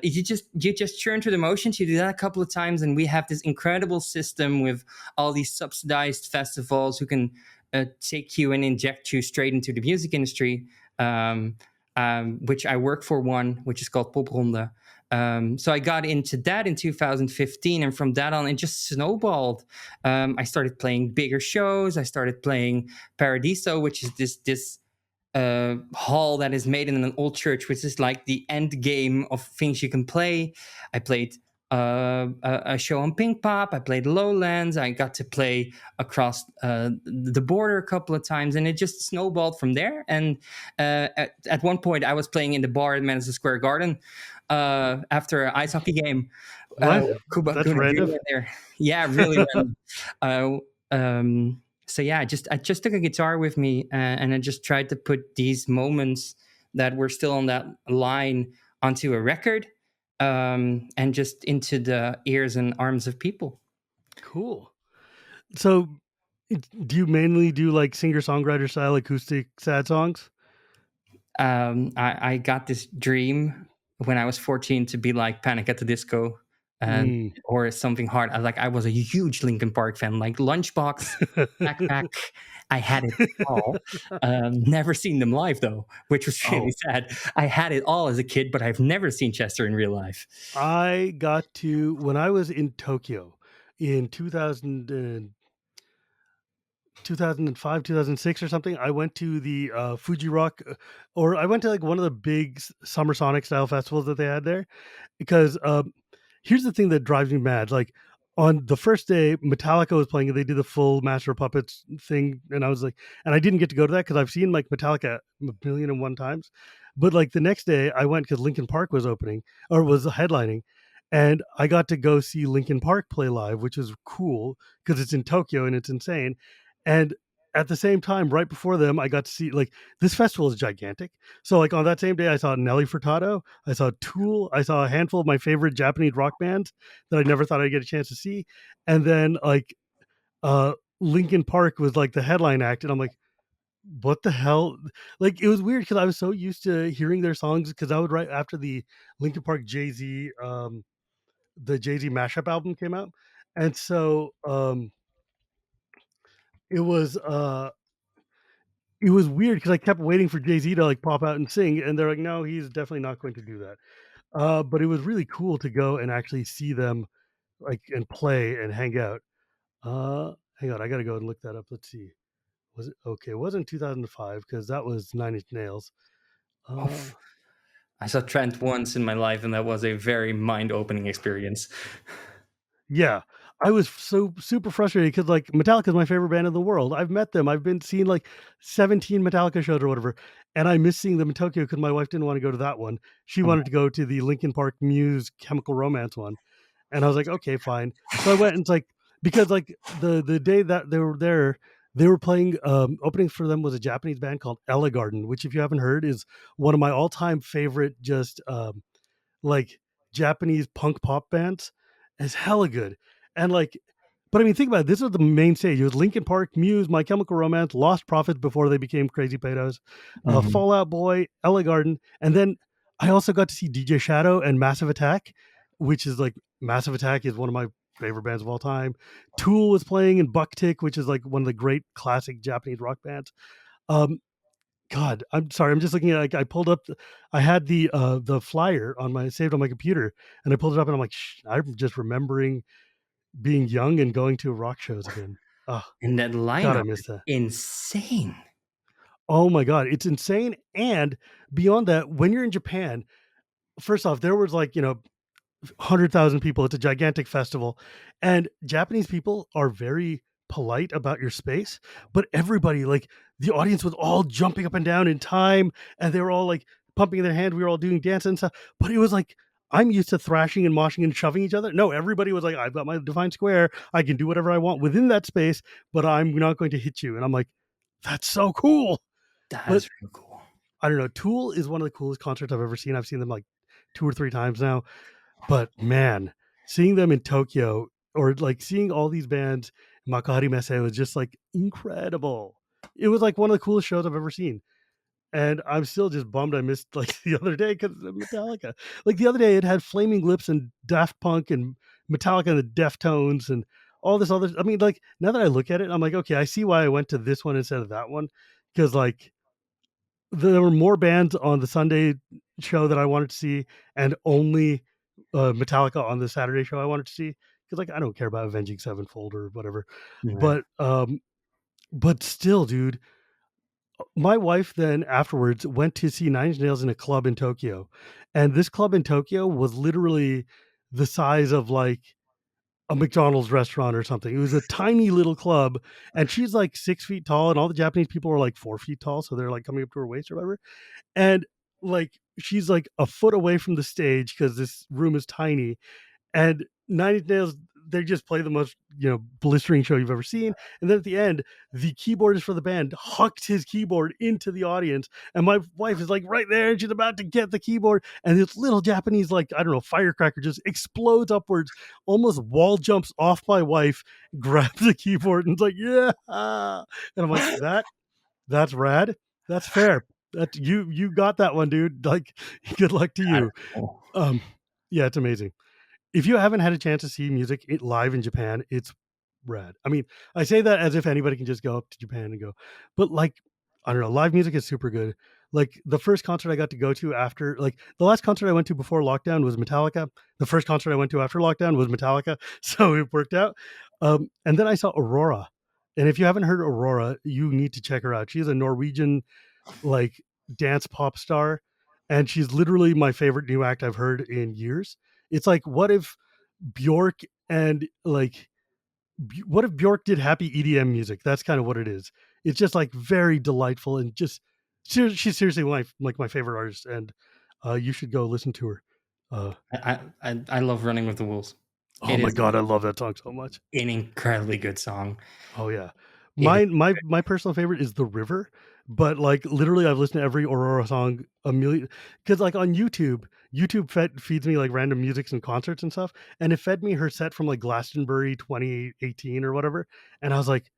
you just churn through the motions. You do that a couple of times, and we have this incredible system with all these subsidized festivals who can take you and inject you straight into the music industry, which I work for one, which is called Popronde. So I got into that in 2015, and from that on, it just snowballed. I started playing bigger shows. I started playing Paradiso, which is this hall that is made in an old church, which is like the end game of things you can play. I played a show on Pink Pop. I played Lowlands. I got to play across the border a couple of times, and it just snowballed from there. And at one point, I was playing in the bar at Madison Square Garden after an ice hockey game. What? Kuba That's Kuna random. Jr. there. Yeah, really random. Uh, so yeah, I just took a guitar with me, and I just tried to put these moments that were still on that line onto a record, and just into the ears and arms of people. Cool. So, do you mainly do like singer songwriter style acoustic sad songs? I got this dream when I was 14 to be like Panic at the Disco, Mm. or something hard. I was a huge Linkin Park fan, like Lunchbox, Backpack. I had it all. Never seen them live though, which was really Oh, sad. I had it all as a kid, but I've never seen Chester in real life. I got to when I was in Tokyo in 2005, 2006 or something. I went to the Fuji Rock, or I went to like one of the big Summer Sonic style festivals that they had there. Because here's the thing that drives me mad. Like on the first day, Metallica was playing and they did the full Master of Puppets thing. And I was like, and I didn't get to go to that because I've seen like Metallica a million and one times. But like the next day, I went because Linkin Park was opening or was headlining. And I got to go see Linkin Park play live, which is cool because it's in Tokyo and it's insane. And at the same time, right before them, I got to see like this festival is gigantic. So like on that same day, I saw Nelly Furtado, I saw Tool, I saw a handful of my favorite Japanese rock bands that I never thought I'd get a chance to see, and then like Linkin Park was like the headline act, and I'm like, what the hell? Like it was weird because I was so used to hearing their songs because I would right after the Linkin Park Jay Z the Jay Z mashup album came out, and so it was uh it was weird because I kept waiting for Jay Z to like pop out and sing, and they're like, no, he's definitely not going to do that. But it was really cool to go and actually see them like and play and hang out. Hang on, I gotta go and look that up. Let's see. Was it okay? It wasn't 2005 because that was Nine Inch Nails. Uh, Oh, I saw Trent once in my life, and that was a very mind-opening experience. Yeah, I was so super frustrated because like Metallica is my favorite band in the world. I've met them. I've been seeing like 17 Metallica shows or whatever, and I miss seeing them in Tokyo because my wife didn't want to go to that one. She wanted to go to the Linkin Park Muse Chemical Romance one, and I was like, okay, fine. So I went and it's like because like the day that they were there, they were playing opening for them was a Japanese band called Ella Garden, which if you haven't heard is one of my all time favorite just like Japanese punk pop bands. It's hella good. And like, but I mean, think about it. This was the main stage. It was Linkin Park, Muse, My Chemical Romance, Lost Prophets before they became Crazy Pedos, Mhm. Fallout Boy, Ella Garden, and then I also got to see DJ Shadow and Massive Attack, which is like Massive Attack is one of my favorite bands of all time. Tool was playing in Bucktick, which is like one of the great classic Japanese rock bands. Um, God, I'm sorry. I'm just looking at. Like, I pulled up. I had the flyer on my saved on my computer, and I pulled it up, and I'm like, I'm just remembering being young and going to rock shows again. Oh And that God, I lineup miss is that. insane. Oh my God, it's insane. And beyond that, when you're in Japan, first off, there was like 100,000 people. It's a gigantic festival, and Japanese people are very polite about your space. But everybody, like the audience, was all jumping up and down in time, and they were all like pumping their hand. We were all doing dance and stuff. But it was like I'm used to thrashing and moshing and shoving each other. No, everybody was like, "I've got my defined square. I can do whatever I want within that space, but I'm not going to hit you." And I'm like, "That's so cool." That But is really cool. I don't know. Tool is one of the coolest concerts I've ever seen. I've seen them like 2 or 3 times now. But man, seeing them in Tokyo or like seeing all these bands, Makahari Messe was just like incredible. It was like one of the coolest shows I've ever seen. And I'm still just bummed I missed like the other day because of Metallica. Like the other day, it had Flaming Lips and Daft Punk and Metallica and the Deftones and all this other. I mean, like now that I look at it, I'm like, okay, I see why I went to this one instead of that one because like there were more bands on the Sunday show that I wanted to see, and only Metallica on the Saturday show I wanted to see because, like, I don't care about Avenging Sevenfold or whatever. Right. But still, dude, my wife then afterwards went to see Nine Inch Nails in a club in Tokyo, and this club in Tokyo was literally the size of like a McDonald's restaurant or something. It was a tiny little club, and she's like 6 feet tall, and all the Japanese people are like 4 feet tall, so they're like coming up to her waist or whatever. And like she's like a foot away from the stage because this room is tiny, and Nine Inch Nails, they just play the most blistering show you've ever seen. And then at the end, the keyboardist for the band hucked his keyboard into the audience, and my wife is like right there, and she's about to get the keyboard, and this little Japanese, like, I don't know, firecracker just explodes upwards, almost wall jumps off my wife, grabs the keyboard, and it's like, yeah. And I'm like, that's rad. That's fair. That you got that one, dude. Like, good luck to That is you. cool. Um, yeah, it's amazing. If you haven't had a chance to see music live in Japan, it's rad. I mean, I say that as if anybody can just go up to Japan and go, but like, I don't know, live music is super good. Like the first concert I got to go to after, like the last concert I went to before lockdown was Metallica. The first concert I went to after lockdown was Metallica, so it worked out. And then I saw Aurora, and if you haven't heard Aurora, you need to check her out. She's a Norwegian like dance pop star, and she's literally my favorite new act I've heard in years. It's like what if Bjork and like what if Bjork did happy EDM music? That's kind of what it is. It's just like very delightful and just she's seriously like my favorite artist, and you should go listen to her. Uh, I love Running with the Wolves. oh It my is god, I love that song so much. an incredibly good song. Oh yeah. It is. My personal favorite is The River, but like literally I've listened to every Aurora song a million cuz like on YouTube, feeds me like random musics and concerts and stuff, and it fed me her set from like Glastonbury 2018 or whatever, and I was like,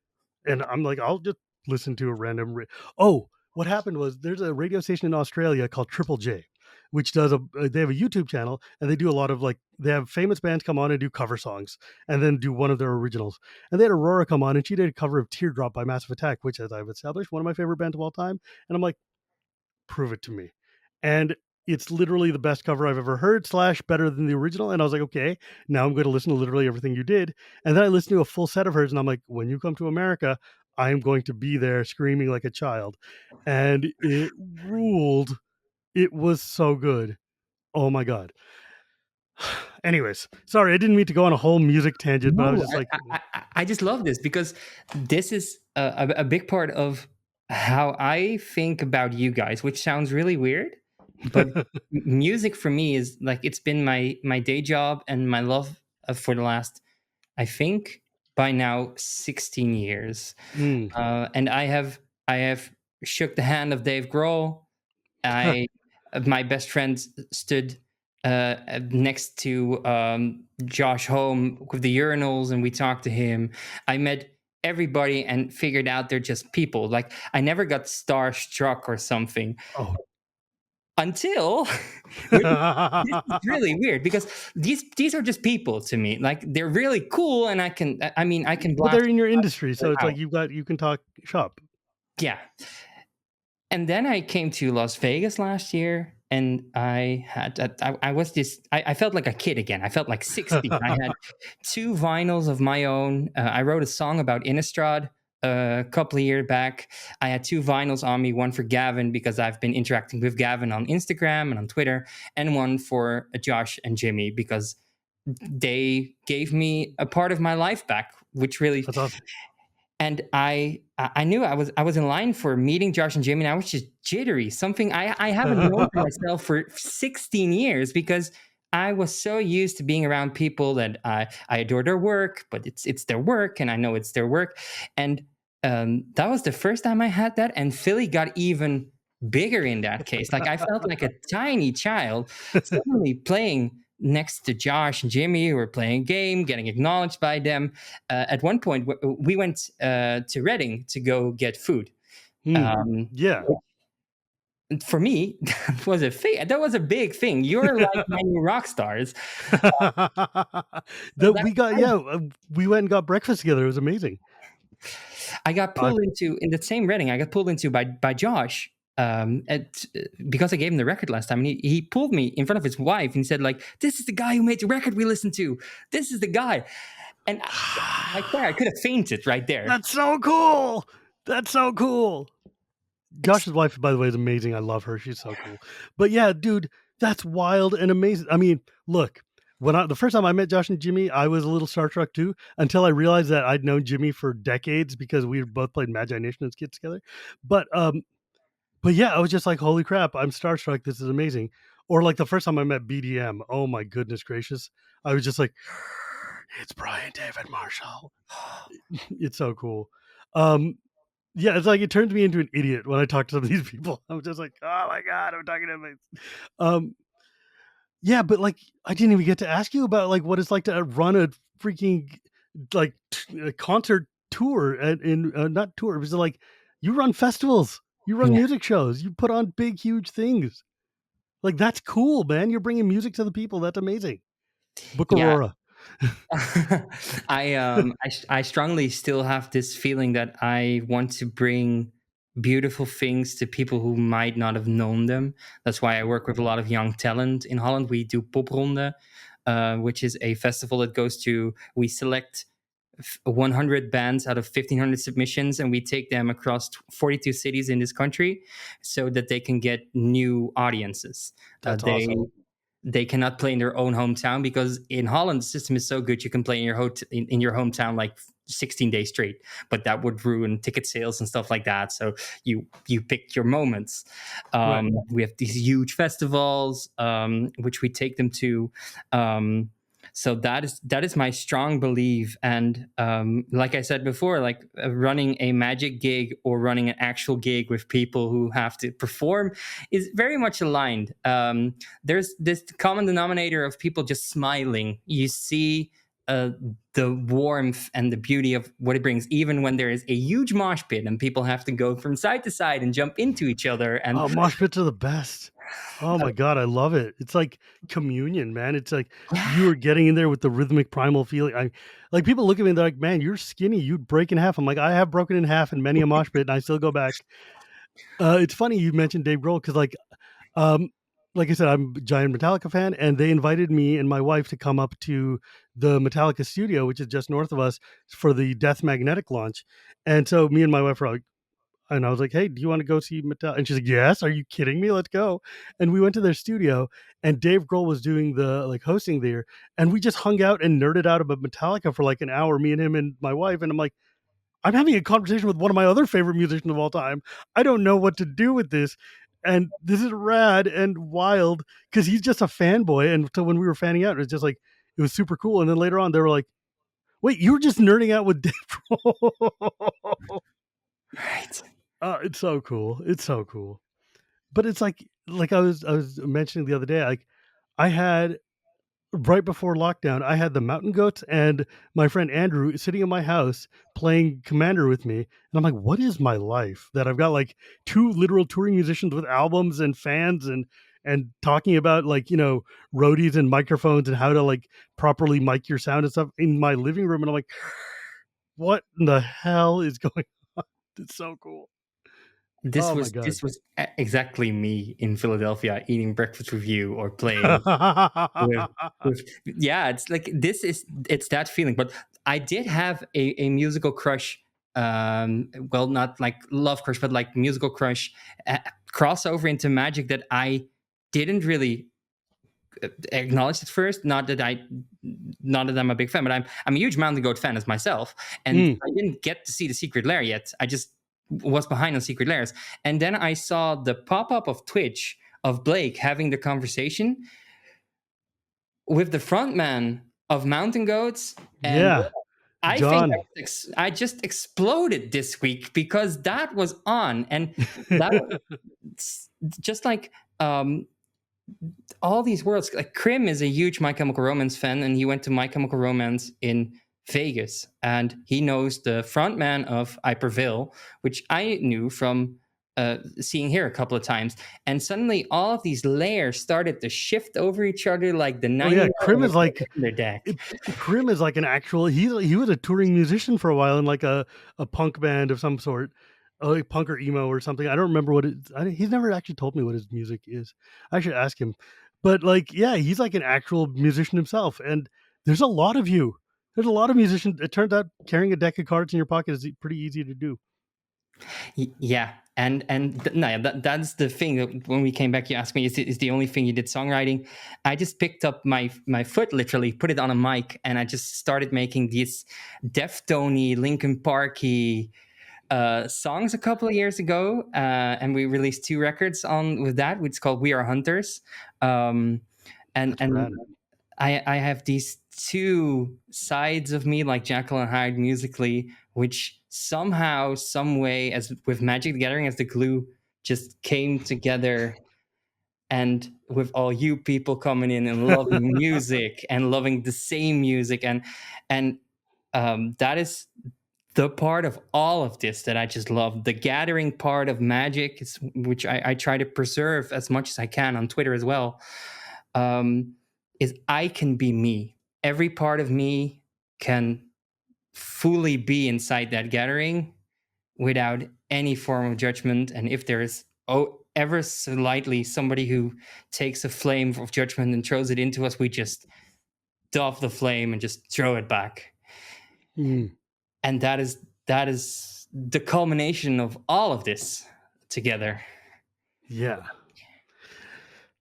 and I'm like, I'll just listen to a random oh, what happened was there's a radio station in Australia called Triple J, which does they have a YouTube channel, and they do a lot of like they have famous bands come on and do cover songs and then do one of their originals. And they had Aurora come on, and she did a cover of Teardrop by Massive Attack, which, as I've established, one of my favorite bands of all time. And I'm like, prove it to me. And it's literally the best cover I've ever heard, slash better than the original. And I was like, okay, now I'm going to listen to literally everything you did. And then I listened to a full set of hers, and I'm like, when you come to America, I am going to be there screaming like a child. And it ruled. It was so good. Oh my God. Anyways, sorry, I didn't mean to go on a whole music tangent, but I was No, just like, I just love this because this is a big part of how I think about you guys, which sounds really weird, but music for me is like it's been my day job and my love for the last, I think, by now 16 years. mm. And I have shook the hand of Dave Grohl. I My best friend stood next to Josh Home with the urinals, and we talked to him. I met everybody and figured out they're just people. Like I never got starstruck or something. oh, until which this is really weird because these are just people to me. Like they're really cool, and I mean I can Well, blast they're in your industry, for so it's like hours. you can talk shop. Yeah. And then I came to Las Vegas last year, and I was this I felt like a kid again. I felt like 60. I had two vinyls of my own. I wrote a song about Innistrad a couple of years back. I had two vinyls on me, one for Gavin because I've been interacting with Gavin on Instagram and on Twitter, and one for Josh and Jimmy because they gave me a part of my life back, which really. That's awesome. And I knew I was in line for meeting Josh and Jimmy, and I was just jittery. Something I haven't known for myself for 16 years because I was so used to being around people that I adore their work, but it's their work, and I know it's their work. And that was the first time I had that, and Philly got even bigger in that case. Like I felt like a tiny child suddenly playing next to Josh and Jimmy, who were playing a game, getting acknowledged by them. At one point, we went to Reading to go get food. Hmm. Um, Yeah. for me, that was a big thing. You're like my new rock stars. So That we got we went and got breakfast together. It was amazing. I got I pulled into in the same Reading. I got pulled into by Josh. Because I gave him the record last time, and he pulled me in front of his wife and he said, like, "This is the guy who made the record we listened to. This is the guy." And right there, I could have fainted right there. That's so cool. That's so cool. It's Josh's wife, by the way, is amazing. I love her. She's so cool. But yeah, dude, that's wild and amazing. I mean, look, the first time I met Josh and Jimmy, I was a little starstruck too, until I realized that I'd known Jimmy for decades because we both played Magi Nation as kids together. But but yeah, I was just like, holy crap, I'm starstruck. This is amazing. Or like the first time I met BDM, oh my goodness gracious. I was just like, it's Brian David Marshall. It's so cool. Um, yeah, it's like it turns me into an idiot when I talk to some of these people. I'm just like, oh my god, I'm talking to my. Um, yeah, but like I didn't even get to ask you about like what it's like to run a freaking like a concert tour and in not tour, because like you run festivals, you run yeah, music shows, you put on big huge things. Like that's cool, man. You're bringing music to the people. That's amazing. Book yeah. Aurora. I strongly still have this feeling that I want to bring beautiful things to people who might not have known them. That's why I work with a lot of young talent in Holland. We do Popronde, which is a festival that goes to we select 100 bands out of 1,500 submissions, and we take them across 42 cities in this country so that they can get new audiences. That's They awesome. they cannot play in their own hometown because in Holland the system is so good you can play in in your hometown like 16 days straight, but that would ruin ticket sales and stuff like that. So you pick your moments. Right. We have these huge festivals which we take them to. So that is my strong belief. And like I said before, like running a magic gig or running an actual gig with people who have to perform is very much aligned. There's this common denominator of people just smiling. You see uh, the warmth and the beauty of what it brings, even when there is a huge mosh pit and people have to go from side to side and jump into each other. And Oh, mosh pits are the best. Oh my god, I love it. It's like communion, man. It's like you are getting in there with the rhythmic primal feeling. I like people look at me and they're like, "Man, you're skinny. You'd break in half." I'm like, "I have broken in half in many a mosh pit, and I still go back." It's funny you mentioned Dave Grohl because um, like I said, I'm a giant Metallica fan, and they invited me and my wife to come up to the Metallica studio, which is just north of us, for the Death Magnetic launch. And so me and my wife were like, and I was like, "Hey, do you want to go see Metallica?" And she's like, "Yes, are you kidding me? Let's go." And we went to their studio, and Dave Grohl was doing the like hosting there, and we just hung out and nerded out about Metallica for like an hour, me and him and my wife. And I'm like, I'm having a conversation with one of my other favorite musicians of all time. I don't know what to do with this. And this is rad and wild because he's just a fanboy. And so when we were fanning out, it was just like, it was super cool. And then later on, they were like, wait, you were just nerding out with Dave Grohl. right. It's so cool. It's so cool. But it's like I was mentioning the other day, like I had right before lockdown, I had the Mountain Goats and my friend Andrew sitting in my house playing Commander with me. And I'm like, what is my life that I've got like two literal touring musicians with albums and fans and talking about like, roadies and microphones and how to like properly mic your sound and stuff in my living room. And I'm like, what in the hell is going on? It's so cool. This Oh my was God. this was exactly me in Philadelphia eating breakfast with you or playing with yeah, it's like it's that feeling. But I did have a musical crush, well, not like love crush, but like musical crush, crossover into magic that I didn't really acknowledge at first. Not that I'm a big fan, but I'm a huge Mountain Goat fan as myself, and Mm. I didn't get to see the Secret Lair yet. I just was behind on Secret Lairs, and then I saw the pop up of Twitch of Blake having the conversation with the frontman of Mountain Goats, and Yeah. I think John. I just exploded this week because that was on, and that was just like all these worlds. Like Krim is a huge My Chemical Romance fan, and he went to My Chemical Romance in Vegas, and he knows the frontman of Hyperville, which I knew from seeing here a couple of times. And suddenly, all of these layers started to shift over each other, like the Oh yeah, 91 Krim of is like their deck. it, Krim is like an actual. He was a touring musician for a while in like a punk band of some sort, like punk or emo or something. I don't remember what it. He's never actually told me what his music is. I should ask him. But like, yeah, he's like an actual musician himself. And there's a lot of you. There's a lot of musicians. It turns out carrying a deck of cards in your pocket is pretty easy to do. Yeah, no, yeah, that's the thing. That when we came back, you asked me, is the only thing you did songwriting? I just picked up my foot, literally put it on a mic, and I just started making these Deftoney, Linkin Parky songs a couple of years ago, and we released 2 records on with that. It's called We Are Hunters, um, That's and rad. I have these two sides of me, like Jekyll and Hyde musically, which somehow, some way, as with Magic the Gathering, as the glue just came together. And with all you people coming in and loving music and loving the same music, and that is the part of all of this that I just love. The gathering part of Magic, which I try to preserve as much as I can on Twitter as well. Um, is I can be me. Every part of me can fully be inside that gathering without any form of judgment. And if there is ever slightly somebody who takes a flame of judgment and throws it into us, we just doff the flame and just throw it back. Mm. And that is the culmination of all of this together. Yeah.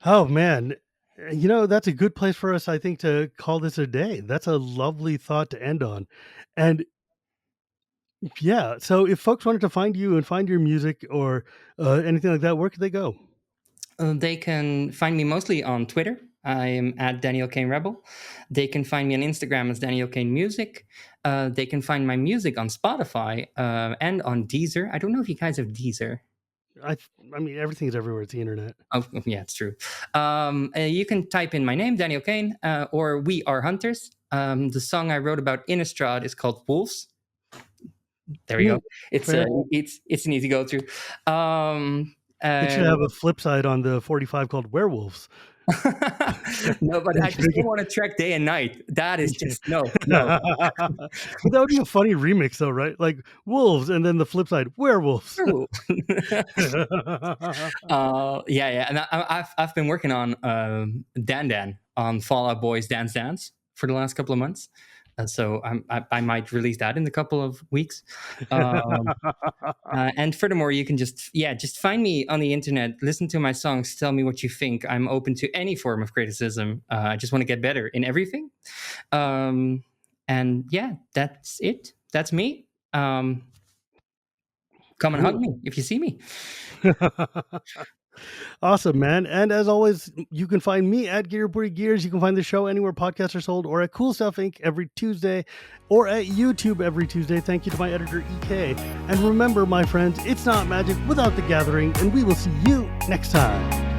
Oh man. That's a good place for us, I think, to call this a day. That's a lovely thought to end on. And yeah, so if folks wanted to find you and find your music or anything like that, where could they go? They can find me mostly on Twitter. I am at Daniel Kane Rebel. They can find me on Instagram as Daniel Kane Music. They can find my music on Spotify and on Deezer. I don't know if you guys have Deezer. I I mean, everything's everywhere. It's the internet. Oh, yeah, it's true. You can type in my name, Daniel Kane, or We Are Hunters. The song I wrote about Innistrad is called Wolves. There we go. Mm, It's fair. it's an easy go through. Um, It should have a flip side on the 45 called Werewolves. no, but They I should just make don't want to track day and night. That is it. just no. But that would be a funny remix, though, right? Like wolves, and then the flip side, werewolves. Yeah, and I've been working on Dan on Fall Out Boy's Dance Dance for the last couple of months. So I might release that in a couple of weeks. And furthermore, you can just find me on the internet, listen to my songs, tell me what you think. I'm open to any form of criticism. I just want to get better in everything. And yeah, that's it. That's me. Come and hug Cool. me if you see me. Awesome, man. And as always, you can find me at Gearboard Gears. You can find the show anywhere podcasts are sold, or at Cool Stuff Inc. every Tuesday, or at YouTube every Tuesday. Thank you to my editor, EK. And remember, my friends, it's not magic without the gathering, and we will see you next time.